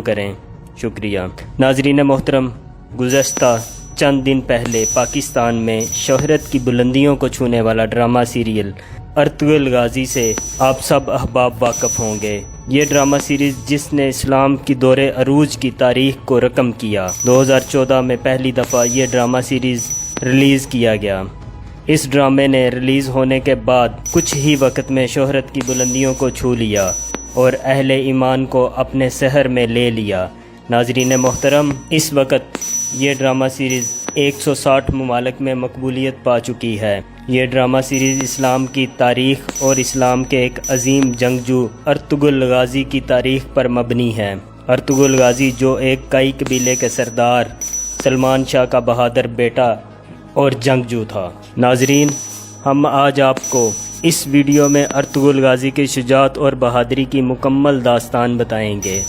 کریں۔ شکریہ۔ ناظرین محترم، گزشتہ چند دن پہلے پاکستان میں شہرت کی بلندیوں کو چھونے والا ڈرامہ سیریل ارطغرل غازی سے آپ سب احباب واقف ہوں گے۔ یہ ڈرامہ سیریز جس نے اسلام کی دور عروج کی تاریخ کو رقم کیا، 2014 میں پہلی دفعہ یہ ڈرامہ سیریز ریلیز کیا گیا۔ اس ڈرامے نے ریلیز ہونے کے بعد کچھ ہی وقت میں شہرت کی بلندیوں کو چھو لیا اور اہل ایمان کو اپنے سحر میں لے لیا۔ ناظرین محترم، اس وقت یہ ڈرامہ سیریز 160 ممالک میں مقبولیت پا چکی ہے۔ یہ ڈرامہ سیریز اسلام کی تاریخ اور اسلام کے ایک عظیم جنگجو ارطغرل غازی کی تاریخ پر مبنی ہے۔ ارطغرل غازی جو ایک کائی قبیلے کے سردار سلمان شاہ کا بہادر بیٹا اور جنگجو تھا۔ ناظرین، ہم آج آپ کو اس ویڈیو میں ارطغرل غازی کی شجاعت اور بہادری کی مکمل داستان بتائیں گے،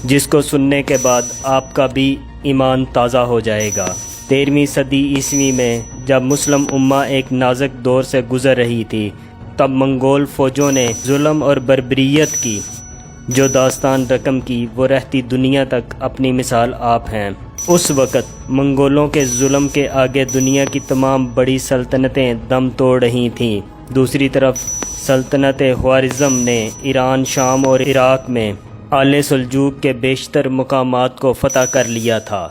جس کو سننے کے بعد آپ کا بھی ایمان تازہ ہو جائے گا۔ 13ویں صدی عیسوی میں جب مسلم امہ ایک نازک دور سے گزر رہی تھی، تب منگول فوجوں نے ظلم اور بربریت کی جو داستان رقم کی، وہ رہتی دنیا تک اپنی مثال آپ ہیں۔ اس وقت منگولوں کے ظلم کے آگے دنیا کی تمام بڑی سلطنتیں دم توڑ رہی تھیں۔ دوسری طرف سلطنت خوارزم نے ایران، شام اور عراق میں آل سلجوق کے بیشتر مقامات کو فتح کر لیا تھا۔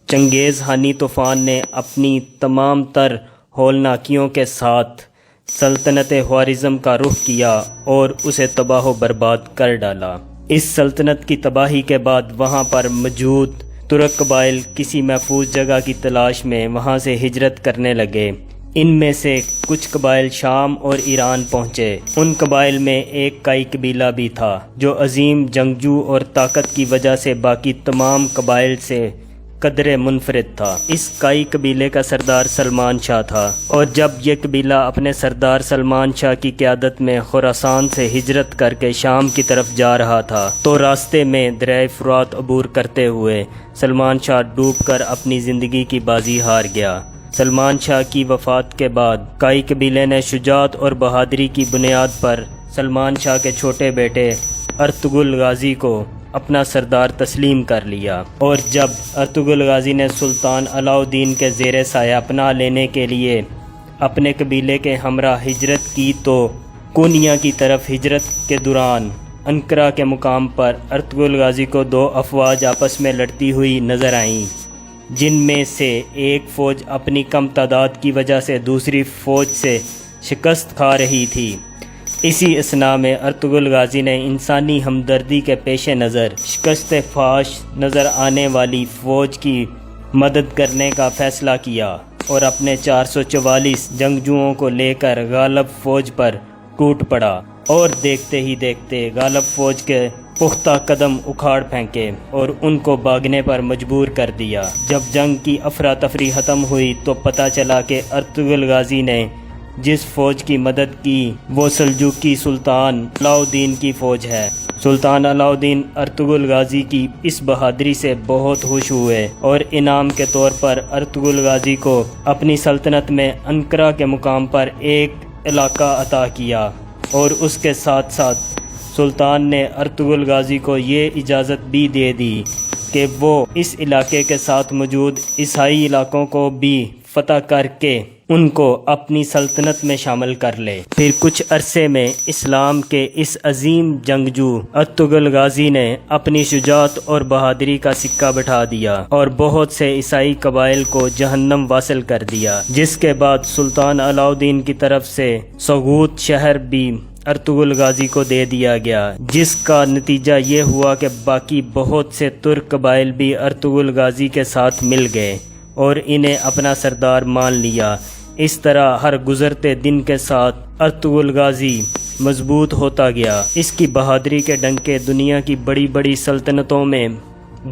چنگیز ہانی طوفان نے اپنی تمام تر ہولناکیوں کے ساتھ سلطنت خوارزم کا رخ کیا اور اسے تباہ و برباد کر ڈالا۔ اس سلطنت کی تباہی کے بعد وہاں پر موجود ترک قبائل کسی محفوظ جگہ کی تلاش میں وہاں سے ہجرت کرنے لگے۔ ان میں سے کچھ قبائل شام اور ایران پہنچے۔ ان قبائل میں ایک کائی قبیلہ بھی تھا جو عظیم جنگجو اور طاقت کی وجہ سے باقی تمام قبائل سے قدرے منفرد تھا۔ اس کائی قبیلے کا سردار سلمان شاہ تھا، اور جب یہ قبیلہ اپنے سردار سلمان شاہ کی قیادت میں خراسان سے ہجرت کر کے شام کی طرف جا رہا تھا تو راستے میں دریائے فرات عبور کرتے ہوئے سلمان شاہ ڈوب کر اپنی زندگی کی بازی ہار گیا۔ سلمان شاہ کی وفات کے بعد کائی قبیلے نے شجاعت اور بہادری کی بنیاد پر سلمان شاہ کے چھوٹے بیٹے ارطغرل غازی کو اپنا سردار تسلیم کر لیا، اور جب ارطغرل غازی نے سلطان علاء الدین کے زیر سایہ پناہ لینے کے لیے اپنے قبیلے کے ہمراہ ہجرت کی تو کونیا کی طرف ہجرت کے دوران انقرہ کے مقام پر ارطغرل غازی کو دو افواج آپس میں لڑتی ہوئی نظر آئیں، جن میں سے ایک فوج اپنی کم تعداد کی وجہ سے دوسری فوج سے شکست کھا رہی تھی۔ اسی اثناء میں ارطغرل غازی نے انسانی ہمدردی کے پیش نظر شکست فاش نظر آنے والی فوج کی مدد کرنے کا فیصلہ کیا اور اپنے 444 جنگجوؤں کو لے کر غالب فوج پر ٹوٹ پڑا، اور دیکھتے ہی دیکھتے غالب فوج کے پختہ قدم اکھاڑ پھینکے اور ان کو بھاگنے پر مجبور کر دیا۔ جب جنگ کی افراتفری ختم ہوئی تو پتہ چلا کہ ارطغرل غازی نے جس فوج کی مدد کی وہ سلجوقی سلطان علاء الدین کی فوج ہے۔ سلطان علاء الدین ارطغرل غازی کی اس بہادری سے بہت خوش ہوئے اور انعام کے طور پر ارطغرل غازی کو اپنی سلطنت میں انقرہ کے مقام پر ایک علاقہ عطا کیا، اور اس کے ساتھ ساتھ سلطان نے ارطغرل غازی کو یہ اجازت بھی دے دی کہ وہ اس علاقے کے ساتھ موجود عیسائی علاقوں کو بھی فتح کر کے ان کو اپنی سلطنت میں شامل کر لے۔ پھر کچھ عرصے میں اسلام کے اس عظیم جنگجو ارطغرل غازی نے اپنی شجاعت اور بہادری کا سکہ بٹھا دیا اور بہت سے عیسائی قبائل کو جہنم واصل کر دیا، جس کے بعد سلطان علاء الدین کی طرف سے سوغوت شہر بھی ارطغرل غازی کو دے دیا گیا، جس کا نتیجہ یہ ہوا کہ باقی بہت سے ترک قبائل بھی ارطغرل غازی کے ساتھ مل گئے اور انہیں اپنا سردار مان لیا۔ اس طرح ہر گزرتے دن کے ساتھ ارطغرل غازی مضبوط ہوتا گیا۔ اس کی بہادری کے ڈنکے دنیا کی بڑی بڑی سلطنتوں میں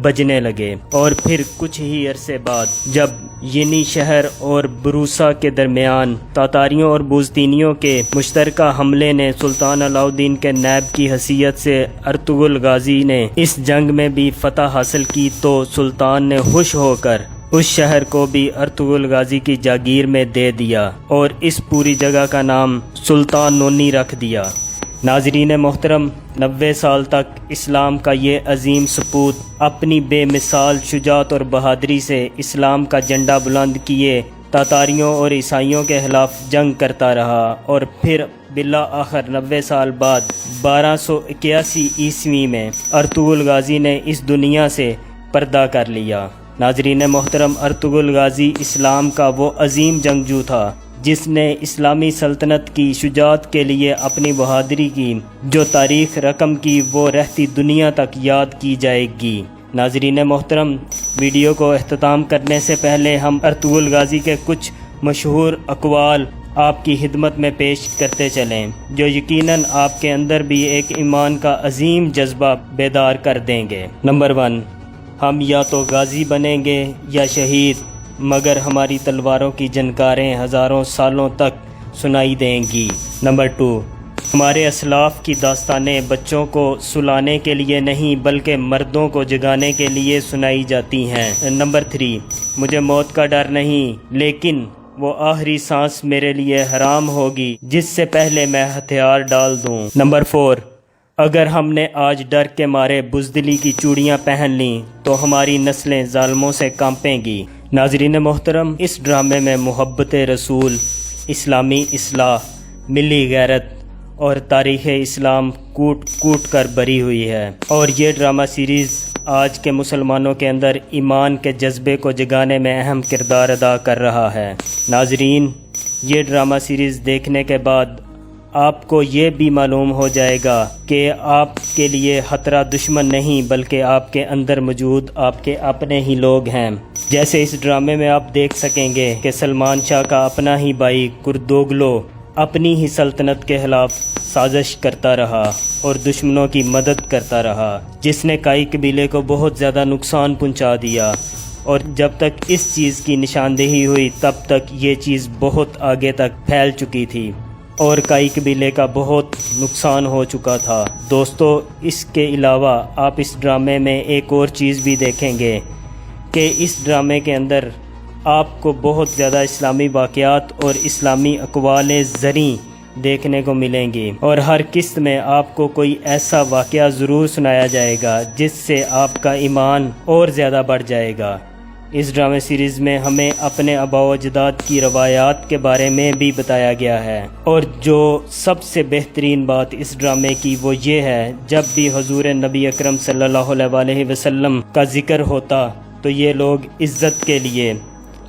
بجنے لگے، اور پھر کچھ ہی عرصے بعد جب ینی شہر اور بروسا کے درمیان تاتاریوں اور بوزتینیوں کے مشترکہ حملے نے سلطان علاء الدین کے نائب کی حیثیت سے ارطغرل غازی نے اس جنگ میں بھی فتح حاصل کی تو سلطان نے خوش ہو کر اس شہر کو بھی ارطغرل غازی کی جاگیر میں دے دیا اور اس پوری جگہ کا نام سلطان نونی رکھ دیا۔ ناظرین محترم، 90 سال تک اسلام کا یہ عظیم سپوت اپنی بے مثال شجاعت اور بہادری سے اسلام کا جھنڈا بلند کیے تاتاریوں اور عیسائیوں کے خلاف جنگ کرتا رہا، اور پھر بالآخر 90 سال بعد 1281 عیسوی میں ارطغرل غازی نے اس دنیا سے پردہ کر لیا۔ ناظرین محترم، ارطغرل غازی اسلام کا وہ عظیم جنگجو تھا جس نے اسلامی سلطنت کی شجاعت کے لیے اپنی بہادری کی جو تاریخ رقم کی وہ رہتی دنیا تک یاد کی جائے گی۔ ناظرین محترم، ویڈیو کو اختتام کرنے سے پہلے ہم ارطغرل غازی کے کچھ مشہور اقوال آپ کی خدمت میں پیش کرتے چلیں، جو یقیناً آپ کے اندر بھی ایک ایمان کا عظیم جذبہ بیدار کر دیں گے۔ نمبر 1، ہم یا تو غازی بنیں گے یا شہید، مگر ہماری تلواروں کی جھنکاریں ہزاروں سالوں تک سنائی دیں گی۔ نمبر 2، ہمارے اسلاف کی داستانیں بچوں کو سلانے کے لیے نہیں بلکہ مردوں کو جگانے کے لیے سنائی جاتی ہیں۔ نمبر 3، مجھے موت کا ڈر نہیں، لیکن وہ آخری سانس میرے لیے حرام ہوگی جس سے پہلے میں ہتھیار ڈال دوں۔ نمبر 4، اگر ہم نے آج ڈر کے مارے بزدلی کی چوڑیاں پہن لیں تو ہماری نسلیں ظالموں سے کانپیں گی۔ ناظرین محترم، اس ڈرامے میں محبت رسول، اسلامی اصلاح، ملی غیرت اور تاریخ اسلام کوٹ کوٹ کر بھری ہوئی ہے، اور یہ ڈرامہ سیریز آج کے مسلمانوں کے اندر ایمان کے جذبے کو جگانے میں اہم کردار ادا کر رہا ہے۔ ناظرین، یہ ڈرامہ سیریز دیکھنے کے بعد آپ کو یہ بھی معلوم ہو جائے گا کہ آپ کے لیے خطرہ دشمن نہیں بلکہ آپ کے اندر موجود آپ کے اپنے ہی لوگ ہیں۔ جیسے اس ڈرامے میں آپ دیکھ سکیں گے کہ سلمان شاہ کا اپنا ہی بھائی کردوگلو اپنی ہی سلطنت کے خلاف سازش کرتا رہا اور دشمنوں کی مدد کرتا رہا، جس نے کائی قبیلے کو بہت زیادہ نقصان پہنچا دیا، اور جب تک اس چیز کی نشاندہی ہوئی تب تک یہ چیز بہت آگے تک پھیل چکی تھی اور کائی قبیلے کا بہت نقصان ہو چکا تھا۔ دوستو، اس کے علاوہ آپ اس ڈرامے میں ایک اور چیز بھی دیکھیں گے کہ اس ڈرامے کے اندر آپ کو بہت زیادہ اسلامی واقعات اور اسلامی اقوال زریں دیکھنے کو ملیں گی، اور ہر قسط میں آپ کو کوئی ایسا واقعہ ضرور سنایا جائے گا جس سے آپ کا ایمان اور زیادہ بڑھ جائے گا۔ اس ڈرامے سیریز میں ہمیں اپنے آباء و اجداد کی روایات کے بارے میں بھی بتایا گیا ہے، اور جو سب سے بہترین بات اس ڈرامے کی وہ یہ ہے، جب بھی حضور نبی اکرم صلی اللہ علیہ وسلم کا ذکر ہوتا تو یہ لوگ عزت کے لیے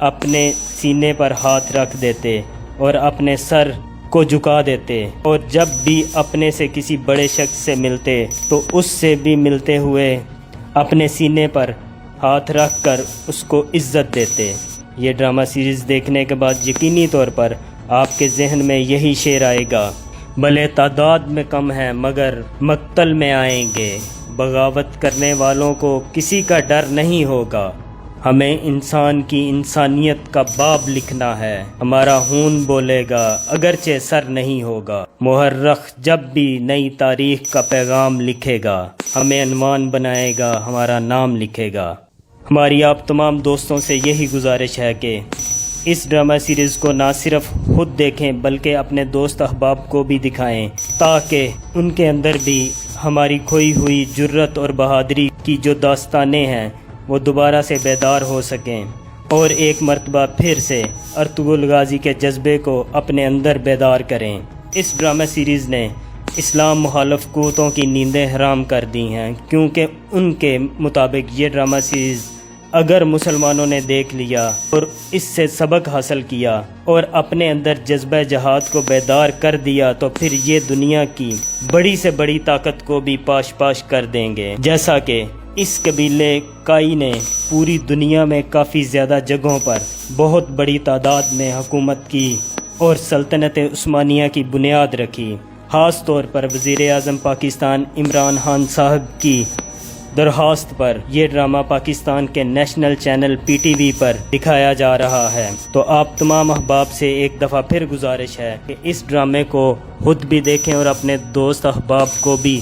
اپنے سینے پر ہاتھ رکھ دیتے اور اپنے سر کو جھکا دیتے، اور جب بھی اپنے سے کسی بڑے شخص سے ملتے تو اس سے بھی ملتے ہوئے اپنے سینے پر ہاتھ رکھ کر اس کو عزت دیتے۔ یہ ڈرامہ سیریز دیکھنے کے بعد یقینی طور پر آپ کے ذہن میں یہی شعر آئے گا، بھلے تعداد میں کم ہیں مگر مقتل میں آئیں گے، بغاوت کرنے والوں کو کسی کا ڈر نہیں ہوگا، ہمیں انسان کی انسانیت کا باب لکھنا ہے، ہمارا خون بولے گا اگرچہ سر نہیں ہوگا، مورخ جب بھی نئی تاریخ کا پیغام لکھے گا، ہمیں عنوان بنائے گا، ہمارا نام لکھے گا۔ ہماری آپ تمام دوستوں سے یہی گزارش ہے کہ اس ڈرامہ سیریز کو نہ صرف خود دیکھیں بلکہ اپنے دوست احباب کو بھی دکھائیں، تاکہ ان کے اندر بھی ہماری کھوئی ہوئی جرت اور بہادری کی جو داستانیں ہیں وہ دوبارہ سے بیدار ہو سکیں، اور ایک مرتبہ پھر سے ارطغرل غازی کے جذبے کو اپنے اندر بیدار کریں۔ اس ڈرامہ سیریز نے اسلام مخالف قوتوں کی نیندیں حرام کر دی ہیں، کیونکہ ان کے مطابق یہ ڈرامہ سیریز اگر مسلمانوں نے دیکھ لیا اور اس سے سبق حاصل کیا اور اپنے اندر جذبہ جہاد کو بیدار کر دیا تو پھر یہ دنیا کی بڑی سے بڑی طاقت کو بھی پاش پاش کر دیں گے، جیسا کہ اس قبیلے کائی نے پوری دنیا میں کافی زیادہ جگہوں پر بہت بڑی تعداد میں حکومت کی اور سلطنت عثمانیہ کی بنیاد رکھی۔ خاص طور پر وزیر اعظم پاکستان عمران خان صاحب کی درخواست پر یہ ڈرامہ پاکستان کے national channel P T V پر دکھایا جا رہا ہے۔ تو آپ تمام احباب سے ایک دفعہ پھر گزارش ہے کہ اس ڈرامے کو خود بھی دیکھیں اور اپنے دوست احباب کو بھی